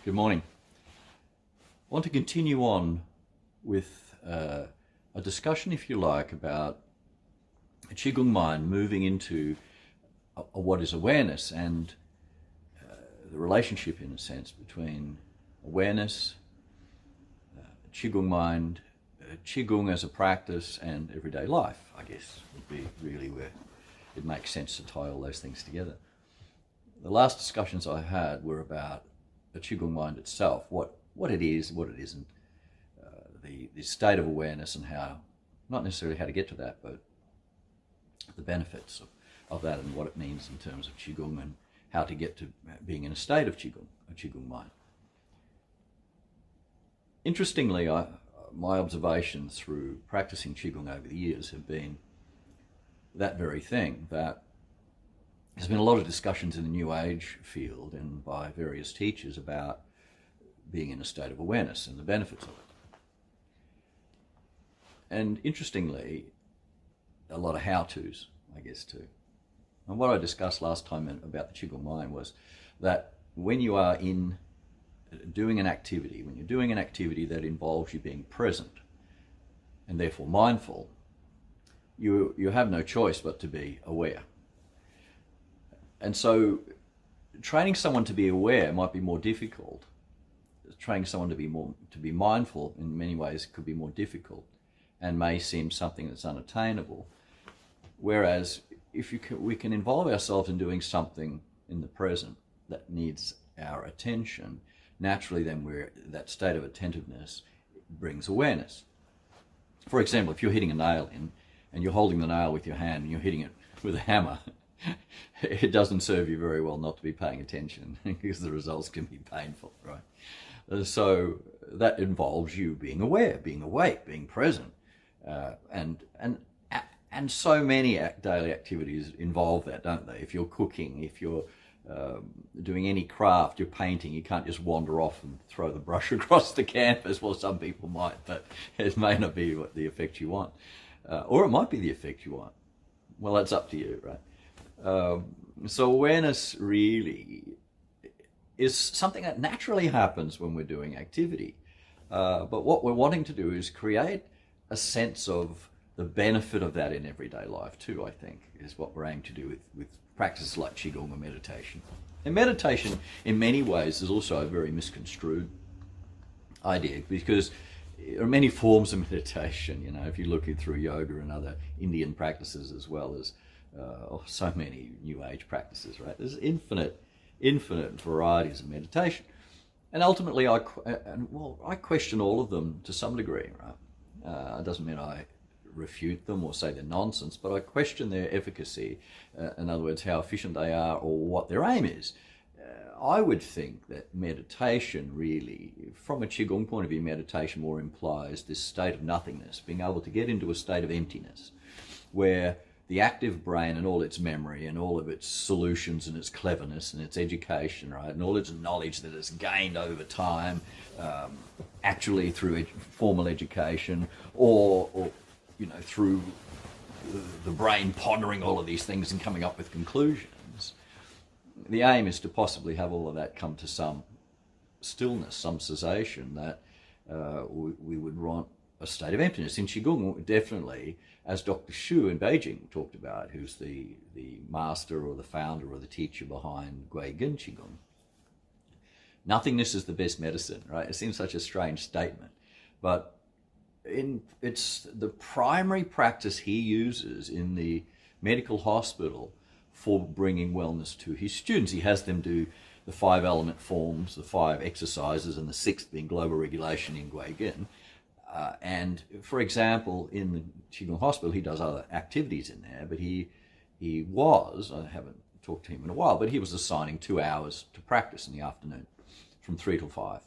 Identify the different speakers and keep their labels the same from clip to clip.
Speaker 1: Good morning. I want to continue on with a discussion, if you like, about a Qigong mind moving into what is awareness and the relationship, in a sense, between awareness, Qigong mind, Qigong as a practice, and everyday life, I guess, would be really where it makes sense to tie all those things together. The last discussions I had were about the Qigong mind itself, what it is, what it isn't, the state of awareness and how, not necessarily how to get to that, but the benefits of that and what it means in terms of Qigong and how to get to being in a state of Qigong, a Qigong mind. Interestingly, my observations through practicing Qigong over the years have been that very thing, that there's been a lot of discussions in the New Age field and by various teachers about being in a state of awareness and the benefits of it. And interestingly, a lot of how-tos, I guess, too. And what I discussed last time about the Qigong mind was that when you are doing an activity, when you're doing an activity that involves you being present and therefore mindful, you have no choice but to be aware. And so training someone to be aware might be more difficult. Training someone to be mindful in many ways could be more difficult and may seem something that's unattainable. Whereas if we can involve ourselves in doing something in the present that needs our attention, naturally then that state of attentiveness brings awareness. For example, if you're hitting a nail in and you're holding the nail with your hand and you're hitting it with a hammer, it doesn't serve you very well not to be paying attention because the results can be painful, right? So that involves you being aware, being awake, being present, and so many daily activities involve that, don't they? If you're cooking, if you're doing any craft, you're painting, you can't just wander off and throw the brush across the canvas. Well, some people might, but it may not be what the effect you want. Or it might be the effect you want. Well, that's up to you, right? So awareness really is something that naturally happens when we're doing activity. But what we're wanting to do is create a sense of the benefit of that in everyday life too, I think, is what we're aiming to do with practices like Qigong or meditation. And meditation, in many ways, is also a very misconstrued idea because there are many forms of meditation. You know, if you look through yoga and other Indian practices as well as so many New Age practices, right? There's infinite varieties of meditation. And ultimately, I question all of them to some degree, right? It doesn't mean I refute them or say they're nonsense, but I question their efficacy, in other words, how efficient they are or what their aim is. I would think that meditation really, from a Qigong point of view, meditation more implies this state of nothingness, being able to get into a state of emptiness, where the active brain and all its memory and all of its solutions and its cleverness and its education, right, and all its knowledge that it's gained over time, actually through formal education or you know, through the brain pondering all of these things and coming up with conclusions. The aim is to possibly have all of that come to some stillness, some cessation, that we would want a state of emptiness. In Qigong, definitely, as Dr. Shu in Beijing talked about, who's the master or the founder or the teacher behind Qigong Qigong, nothingness is the best medicine, right? It seems such a strange statement, but it's the primary practice he uses in the medical hospital for bringing wellness to his students. He has them do the 5 element forms, the 5 exercises, and the 6th being global regulation in Qigong. And for example, in the Qigong hospital, he does other activities in there, but he was, I haven't talked to him in a while, but he was assigning 2 hours to practice in the afternoon from 3 till 5.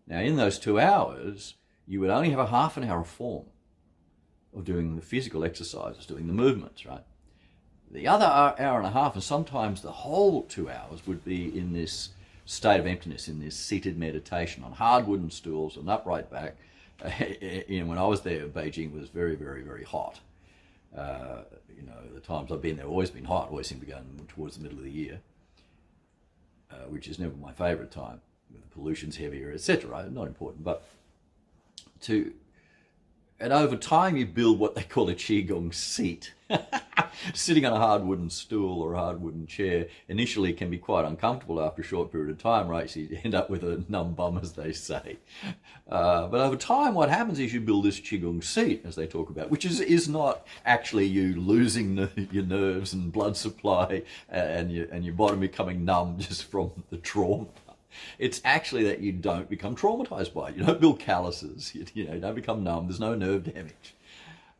Speaker 1: Now in those 2 hours, you would only have a half an hour form of doing the physical exercises, doing the movements, right? The other hour and a half, and sometimes the whole 2 hours, would be in this state of emptiness, in this seated meditation on hard wooden stools, an upright back. When I was there, Beijing was very, very, very hot. The times I've been there, always been hot, always seem to be going towards the middle of the year, which is never my favorite time. the pollution's heavier, etc. Right? Not important, but and over time you build what they call a Qigong seat. Sitting on a hard wooden stool or a hard wooden chair initially can be quite uncomfortable after a short period of time, right? So you end up with a numb bum, as they say. But over time, what happens is you build this Qigong seat, as they talk about, which is not actually you losing your nerves and blood supply and your body becoming numb just from the trauma. It's actually that you don't become traumatized by it. You don't build calluses. You don't become numb. There's no nerve damage.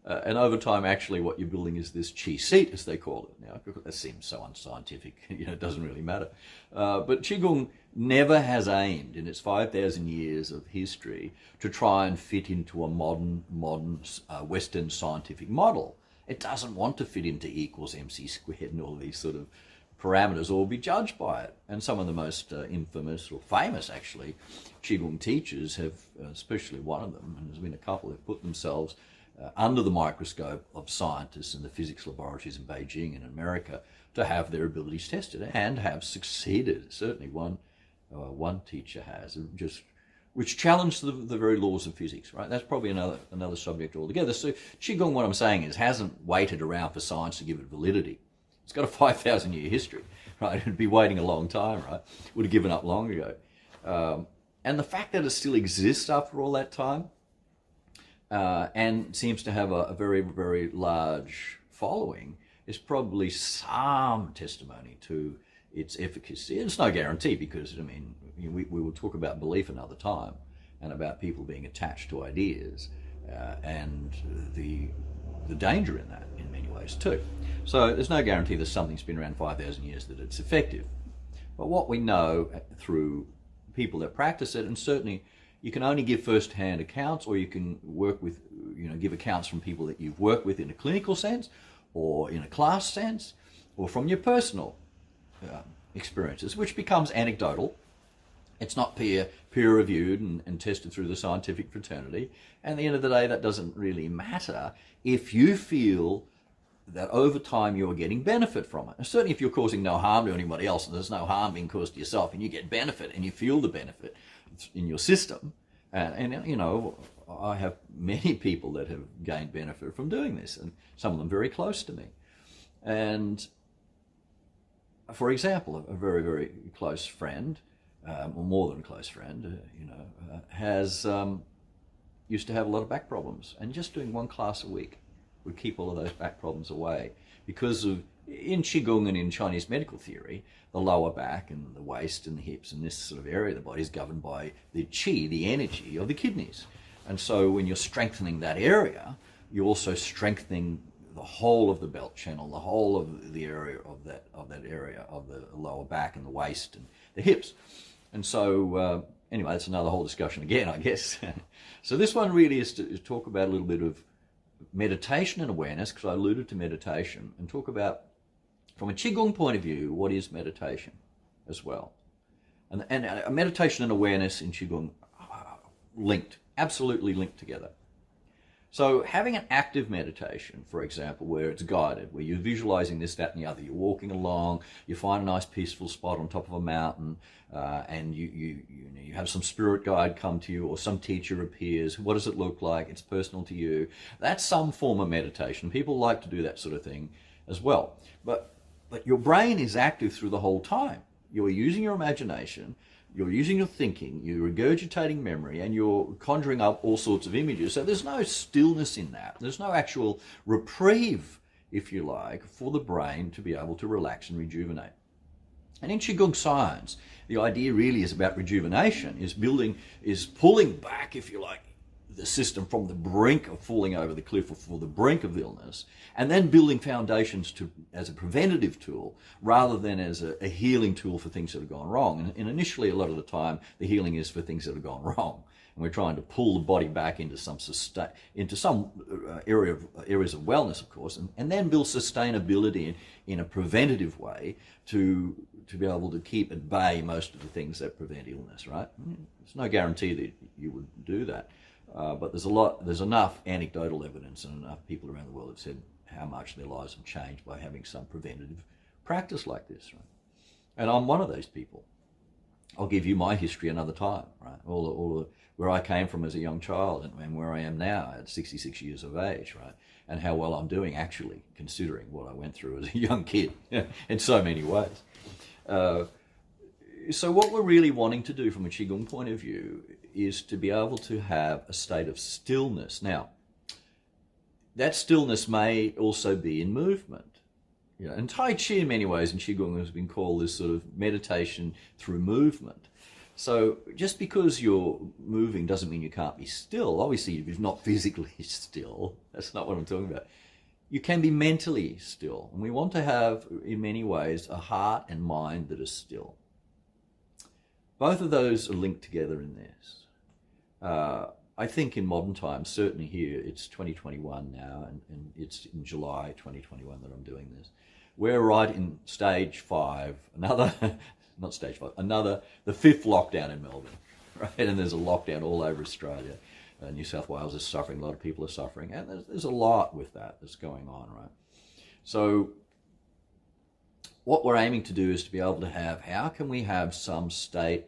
Speaker 1: And over time, actually, what you're building is this Qi seat, as they call it. Now, that seems so unscientific. It doesn't really matter. But Qigong never has aimed, in its 5,000 years of history, to try and fit into a modern Western scientific model. It doesn't want to fit into E equals MC squared and all these sort of parameters or be judged by it. And some of the most infamous or famous, actually, Qigong teachers have, especially one of them, and there's been a couple, have put themselves under the microscope of scientists in the physics laboratories in Beijing and America to have their abilities tested and have succeeded. Certainly one teacher has, which challenged the very laws of physics, right? That's probably another subject altogether. So Qigong, what I'm saying is, hasn't waited around for science to give it validity. It's got a 5,000-year history, right? It'd be waiting a long time, right? Would have given up long ago. And the fact that it still exists after all that time, and seems to have a very, very large following, is probably some testimony to its efficacy. It's no guarantee, because, I mean, we will talk about belief another time and about people being attached to ideas and the danger in that in many ways too. So there's no guarantee that something's been around 5,000 years that it's effective. But what we know through people that practice it, and certainly you can only give first-hand accounts, or you can work with, give accounts from people that you've worked with in a clinical sense, or in a class sense, or from your personal experiences, which becomes anecdotal. It's not peer-reviewed and tested through the scientific fraternity. And at the end of the day, that doesn't really matter if you feel that over time you're getting benefit from it. And certainly if you're causing no harm to anybody else, and there's no harm being caused to yourself, and you get benefit and you feel the benefit in your system. And I have many people that have gained benefit from doing this, and some of them very close to me. And for example, a very, very close friend, or more than a close friend, has used to have a lot of back problems, and just doing one class a week would keep all of those back problems away, because of, in Qigong and in Chinese medical theory, the lower back and the waist and the hips and this sort of area of the body is governed by the Qi, the energy of the kidneys. And so when you're strengthening that area, you're also strengthening the whole of the belt channel, the whole of the area of that area of the lower back and the waist and the hips. And so anyway, that's another whole discussion again, I guess. So this one really is to talk about a little bit of meditation and awareness, because I alluded to meditation, and talk about, from a Qigong point of view, what is meditation as well. And meditation and awareness in Qigong are linked, absolutely linked together. So having an active meditation, for example, where it's guided, where you're visualizing this, that, and the other, you're walking along, you find a nice peaceful spot on top of a mountain, and you have some spirit guide come to you, or some teacher appears. What does it look like? It's personal to you. That's some form of meditation. People like to do that sort of thing as well. But your brain is active through the whole time. You're using your imagination, you're using your thinking, you're regurgitating memory, and you're conjuring up all sorts of images. So there's no stillness in that. There's no actual reprieve, if you like, for the brain to be able to relax and rejuvenate. And in Qigong science, the idea really is about rejuvenation, is pulling back, if you like, the system from the brink of falling over the cliff, or for the brink of illness, and then building foundations as a preventative tool rather than as a healing tool for things that have gone wrong. And initially, a lot of the time, the healing is for things that have gone wrong, and we're trying to pull the body back into some areas of wellness, of course, and then build sustainability in a preventative way to be able to keep at bay most of the things that prevent illness. Right? There's no guarantee that you would do that. But there's enough anecdotal evidence, and enough people around the world have said how much their lives have changed by having some preventative practice like this. Right? And I'm one of those people. I'll give you my history another time, right? All the where I came from as a young child and where I am now at 66 years of age, right? And how well I'm doing actually, considering what I went through as a young kid in so many ways. So what we're really wanting to do from a Qigong point of view is to be able to have a state of stillness. Now, that stillness may also be in movement. You know, and Tai Chi in many ways in Qigong has been called this sort of meditation through movement. So just because you're moving doesn't mean you can't be still. Obviously, if you're not physically still, that's not what I'm talking about. You can be mentally still. And we want to have, in many ways, a heart and mind that is still. Both of those are linked together in this. I think in modern times, certainly here, it's 2021 now, and it's in July 2021 that I'm doing this. We're right in stage 5, not stage 5, the 5th lockdown in Melbourne, right? And there's a lockdown all over Australia. New South Wales is suffering, a lot of people are suffering, and there's a lot with that that's going on, right? So what we're aiming to do is to be able to have, how can we have some state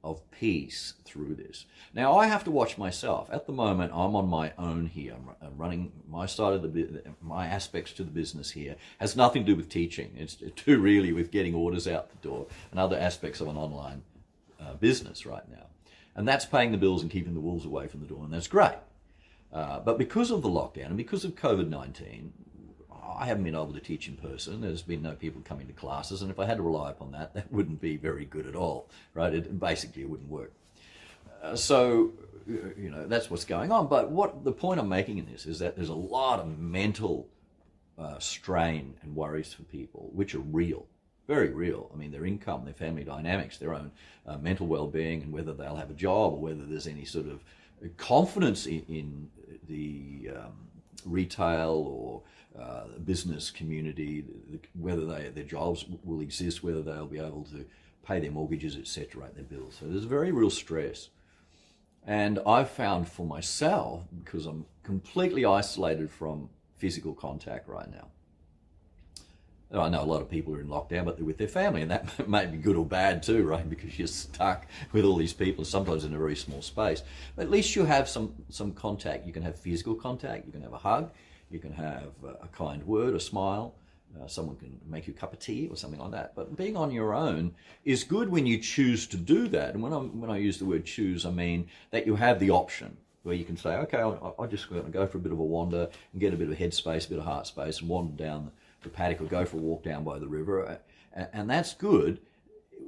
Speaker 1: of peace through this? Now, I have to watch myself. At the moment, I'm on my own here. I'm running my side of my aspects to the business here. Has nothing to do with teaching. It's to do really with getting orders out the door and other aspects of an online business right now. And that's paying the bills and keeping the wolves away from the door, and that's great. But because of the lockdown and because of COVID-19, I haven't been able to teach in person. There's been no people coming to classes, and if I had to rely upon that, that wouldn't be very good at all, right? It wouldn't work. So, you know, that's what's going on. But what the point I'm making in this is that there's a lot of mental strain and worries for people, which are real, very real. I mean, their income, their family dynamics, their own mental well-being, and whether they'll have a job or whether there's any sort of confidence in the retail or business community, whether their jobs will exist, whether they'll be able to pay their mortgages, etc., their bills. So there's very real stress. And I've found for myself, because I'm completely isolated from physical contact right now. I know a lot of people are in lockdown, but they're with their family, and that may be good or bad too, right? Because you're stuck with all these people, sometimes in a very small space. But at least you have some contact. You can have physical contact, you can have a hug, you can have a kind word, a smile, someone can make you a cup of tea or something like that. But being on your own is good when you choose to do that. And when I use the word choose, I mean that you have the option where you can say, okay, I'll just go for a bit of a wander and get a bit of headspace, a bit of heart space, and wander down the paddock or go for a walk down by the river. And that's good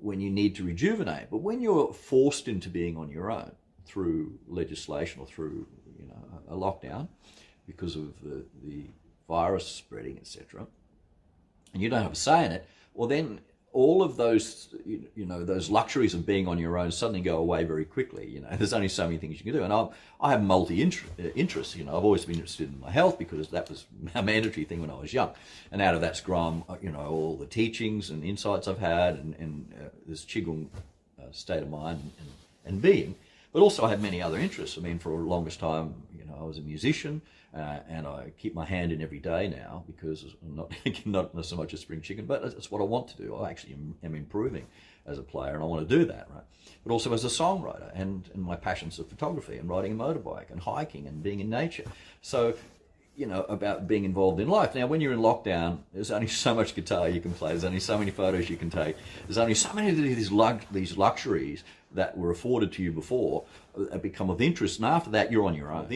Speaker 1: when you need to rejuvenate. But when you're forced into being on your own through legislation or through, you know, a lockdown because of the virus spreading, etc., and you don't have a say in it, well then all of those, you know, those luxuries of being on your own suddenly go away very quickly. You know, there's only so many things you can do. And I have multi-interests. You know, I've always been interested in my health because that was a mandatory thing when I was young. And out of that's grown, you know, all the teachings and insights I've had and this Qigong state of mind and being. But also I have many other interests. I mean, for the longest time, you know, I was a musician. And I keep my hand in every day now because I'm not so much a spring chicken, but it's what I want to do. I actually am improving as a player, and I want to do that, right? But also as a songwriter, and my passions of photography and riding a motorbike and hiking and being in nature. So, you know, about being involved in life. Now, when you're in lockdown, there's only so much guitar you can play. There's only so many photos you can take. There's only so many of these luxuries that were afforded to you before become of interest, and after that you're on your own.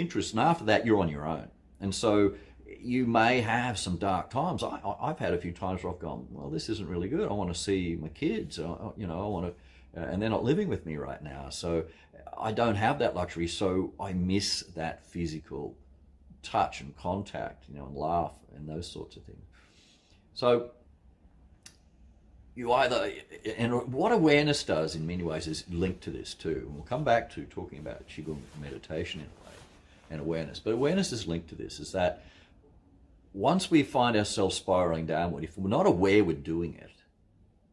Speaker 1: And so you may have some dark times. I've had a few times where I've gone, well, this isn't really good. I want to see my kids. You know, I want to, and they're not living with me right now. So I don't have that luxury. So I miss that physical touch and contact, you know, and laugh and those sorts of things. So you either, and what awareness does in many ways is linked to this too. And we'll come back to talking about Qigong meditation in a way and awareness. But awareness is linked to this, is that once we find ourselves spiraling downward, if we're not aware we're doing it,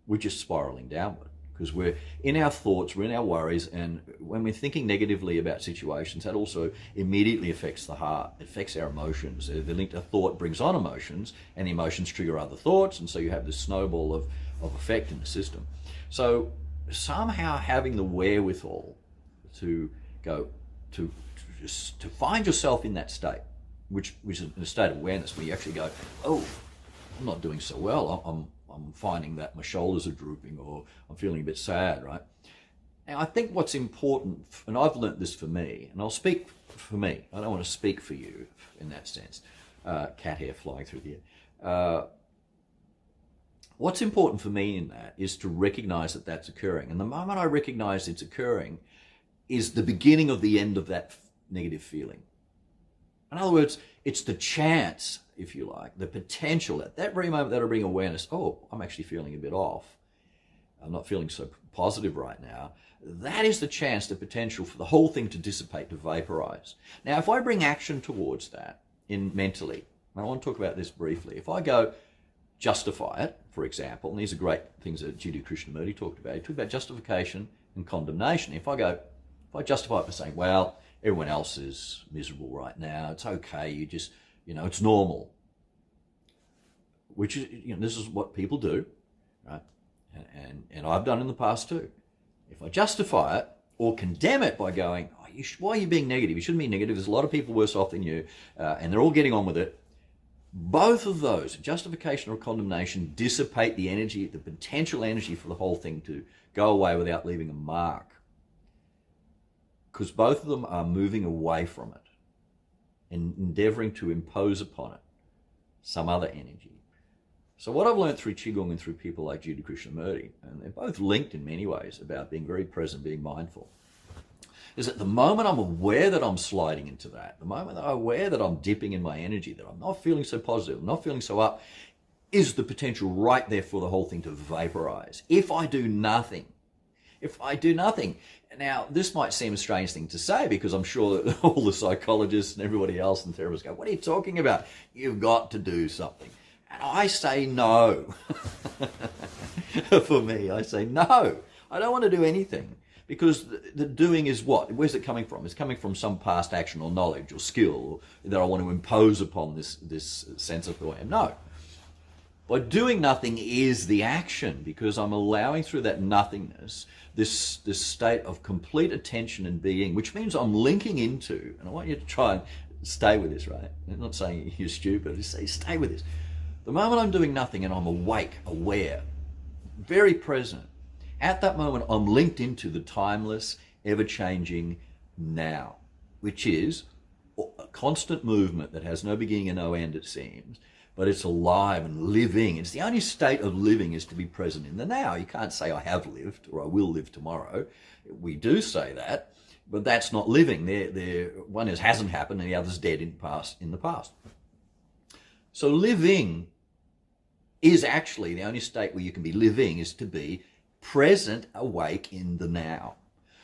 Speaker 1: we're just spiraling downward because we're in our thoughts, we're in our worries, and when we're thinking negatively about situations, that also immediately affects the heart, it affects our emotions. The link to thought brings on emotions, and the emotions trigger other thoughts, and so you have this snowball of effect in the system. So somehow having the wherewithal to go to find yourself in that state, which is a state of awareness where you actually go, oh, I'm not doing so well. I'm finding that my shoulders are drooping, or I'm feeling a bit sad, right? Now, I think what's important, and I've learnt this for me, and I'll speak for me. I don't want to speak for you in that sense. Cat hair flying through the air. What's important for me in that is to recognize that that's occurring. And the moment I recognize it's occurring is the beginning of the end of that negative feeling. In other words, it's the chance, if you like, the potential at that very moment that I bring awareness, oh, I'm actually feeling a bit off. I'm not feeling so positive right now. That is the chance, the potential for the whole thing to dissipate, to vaporize. Now, if I bring action towards that mentally, and I want to talk about this briefly, if I go justify it, for example, and these are great things that Jiddu Krishnamurti talked about. He talked about justification and condemnation. If I justify it by saying, well, everyone else is miserable right now, it's okay, it's normal. Which is, this is what people do, right? And I've done in the past too. If I justify it or condemn it by going, why are you being negative? You shouldn't be negative. There's a lot of people worse off than you, and they're all getting on with it. Both of those, justification or condemnation, dissipate the energy, the potential energy for the whole thing to go away without leaving a mark. Because both of them are moving away from it and endeavoring to impose upon it some other energy. So what I've learned through Qigong and through people like Jiddu Krishnamurti, and they're both linked in many ways about being very present, being mindful, is that the moment I'm aware that I'm sliding into that, the moment that I'm aware that I'm dipping in my energy, that I'm not feeling so positive, I'm not feeling so up, is the potential right there for the whole thing to vaporize. If I do nothing. Now, this might seem a strange thing to say, because I'm sure that all the psychologists and everybody else and therapists go, what are you talking about? You've got to do something. And I say no. For me, I say no. I don't want to do anything. Because the doing is what? Where's it coming from? It's coming from some past action or knowledge or skill that I want to impose upon this sense of who I am. No. By doing nothing is the action, because I'm allowing through that nothingness this state of complete attention and being, which means I'm linking into, and I want you to try and stay with this, right? I'm not saying you're stupid, just say stay with this. The moment I'm doing nothing and I'm awake, aware, very present, at that moment, I'm linked into the timeless, ever-changing now, which is a constant movement that has no beginning and no end, it seems, but it's alive and living. It's the only state of living is to be present in the now. You can't say I have lived or I will live tomorrow. We do say that, but that's not living. One hasn't happened and the other's dead in the past. So living is actually the only state where you can be living, is to be present, awake in the now.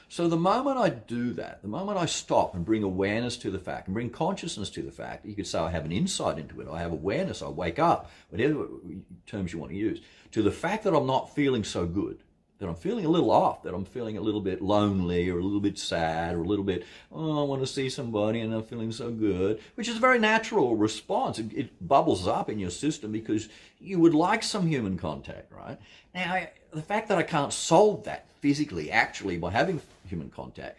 Speaker 1: So the moment I do that, the moment I stop and bring awareness to the fact and bring consciousness to the fact, you could say I have an insight into it, I have awareness, I wake up, whatever terms you want to use, to the fact that I'm not feeling so good, that I'm feeling a little off, that I'm feeling a little bit lonely or a little bit sad or a little bit, I want to see somebody and I'm feeling so good, which is a very natural response. It bubbles up in your system because you would like some human contact, right? Now, the fact that I can't solve that physically, actually, by having human contact,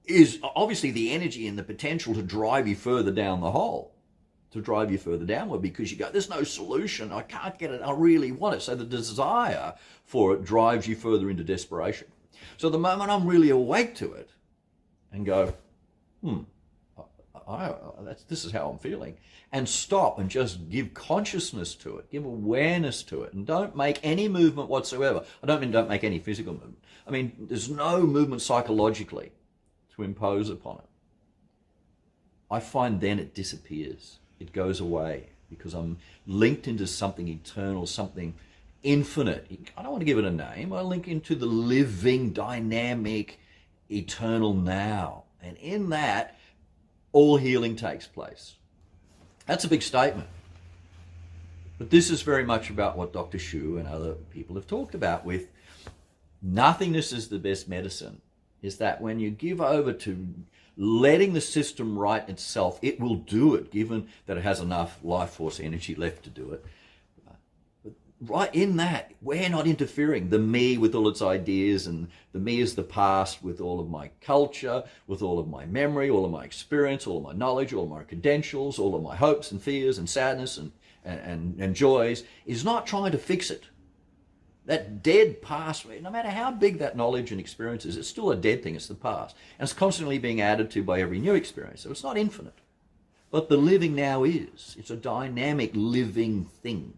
Speaker 1: is obviously the energy and the potential to drive you further down the hole, to drive you further downward, because you go, there's no solution, I can't get it, I really want it. So the desire for it drives you further into desperation. So the moment I'm really awake to it and go, this is how I'm feeling, and stop and just give consciousness to it, give awareness to it, and don't make any movement whatsoever. I don't mean don't make any physical movement. I mean, there's no movement psychologically to impose upon it. I find then it disappears. It goes away because I'm linked into something eternal, something infinite. I don't want to give it a name. I link into the living, dynamic, eternal now. And in that, all healing takes place. That's a big statement. But this is very much about what Dr. Shu and other people have talked about with nothingness is the best medicine, is that when you give over to letting the system right itself, it will do it, given that it has enough life force energy left to do it. But right in that, we're not interfering. The me with all its ideas, and the me is the past with all of my culture, with all of my memory, all of my experience, all of my knowledge, all of my credentials, all of my hopes and fears and sadness and joys, is not trying to fix it. That dead past, no matter how big that knowledge and experience is, it's still a dead thing. It's the past. And it's constantly being added to by every new experience. So it's not infinite. But the living now is. It's a dynamic living thing.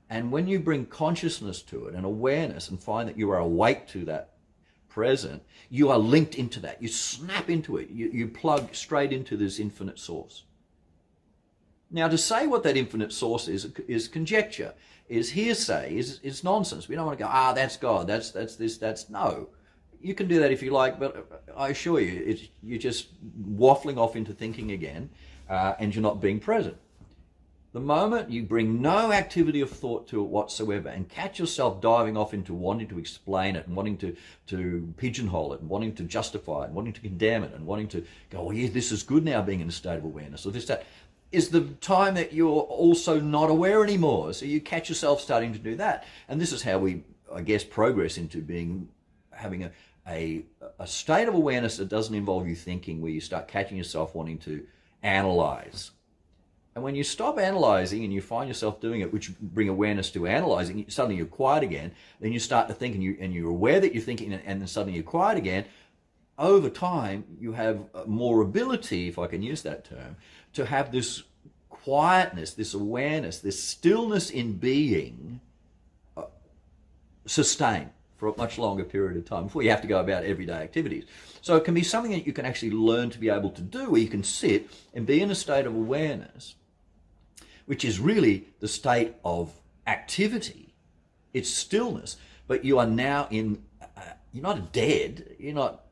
Speaker 1: And when you bring consciousness to it and awareness and find that you are awake to that present, you are linked into that. You snap into it. You plug straight into this infinite source. Now, to say what that infinite source is conjecture, is hearsay, is nonsense. We don't want to go, that's God, that's this, that's... No. You can do that if you like, but I assure you, you're just waffling off into thinking again, and you're not being present. The moment you bring no activity of thought to it whatsoever and catch yourself diving off into wanting to explain it and wanting to pigeonhole it and wanting to justify it and wanting to condemn it and wanting to go, oh yeah, this is good now being in a state of awareness, or this, that, is the time that you're also not aware anymore. So you catch yourself starting to do that. And this is how we, I guess, progress into having a state of awareness that doesn't involve you thinking, where you start catching yourself wanting to analyze. And when you stop analyzing and you find yourself doing it, which bring awareness to analyzing, suddenly you're quiet again. Then you start to think, and you're aware that you're thinking, and then suddenly you're quiet again. Over time, you have more ability, if I can use that term, to have this quietness, this awareness, this stillness in being sustained for a much longer period of time before you have to go about everyday activities. So it can be something that you can actually learn to be able to do, where you can sit and be in a state of awareness, which is really the state of activity. It's stillness, but you are now you're not dead, you're not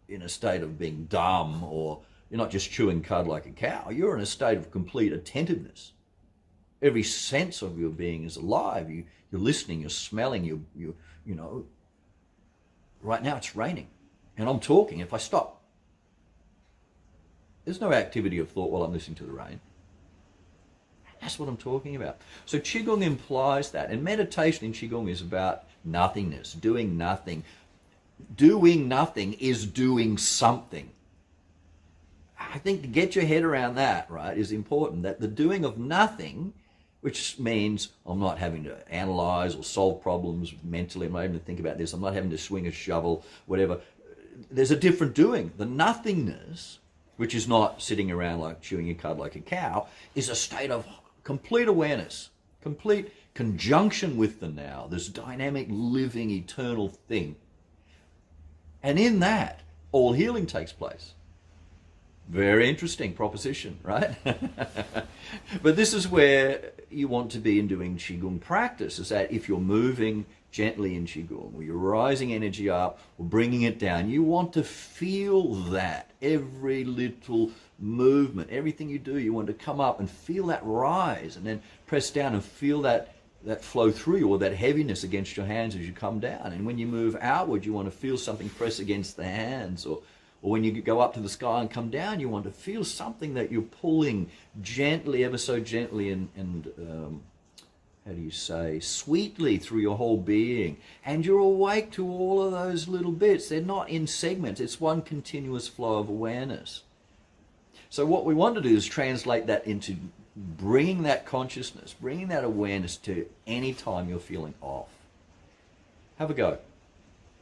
Speaker 1: in a state of being dumb, or you're not just chewing cud like a cow. You're in a state of complete attentiveness. Every sense of your being is alive. You're listening, you're smelling, you know. Right now it's raining and I'm talking. If I stop, there's no activity of thought while I'm listening to the rain. That's what I'm talking about. So Qigong implies that. And meditation in Qigong is about nothingness, doing nothing. Doing nothing is doing something. I think to get your head around that, right, is important. That the doing of nothing, which means I'm not having to analyze or solve problems mentally, I'm not having to think about this, I'm not having to swing a shovel, whatever. There's a different doing. The nothingness, which is not sitting around like chewing a cud like a cow, is a state of complete awareness, complete conjunction with the now, this dynamic, living, eternal thing. And in that, all healing takes place. Very interesting proposition, right? But this is where you want to be in doing Qigong practice, is that if you're moving gently in Qigong, or you're rising energy up or bringing it down, you want to feel that every little movement, everything you do, you want to come up and feel that rise, and then press down and feel that flow through you, or that heaviness against your hands as you come down. And when you move outward, you want to feel something press against the hands, or when you go up to the sky and come down, you want to feel something that you're pulling gently, ever so gently, and how do you say, sweetly through your whole being. And you're awake to all of those little bits. They're not in segments. It's one continuous flow of awareness. So what we want to do is translate that into bringing that consciousness, bringing that awareness to any time you're feeling off. Have a go.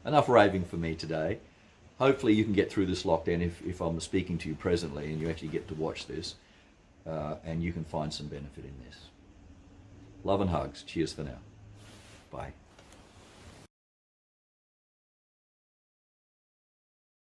Speaker 1: Enough raving for me today. Hopefully you can get through this lockdown if I'm speaking to you presently and you actually get to watch this, and you can find some benefit in this. Love and hugs. Cheers for now. Bye.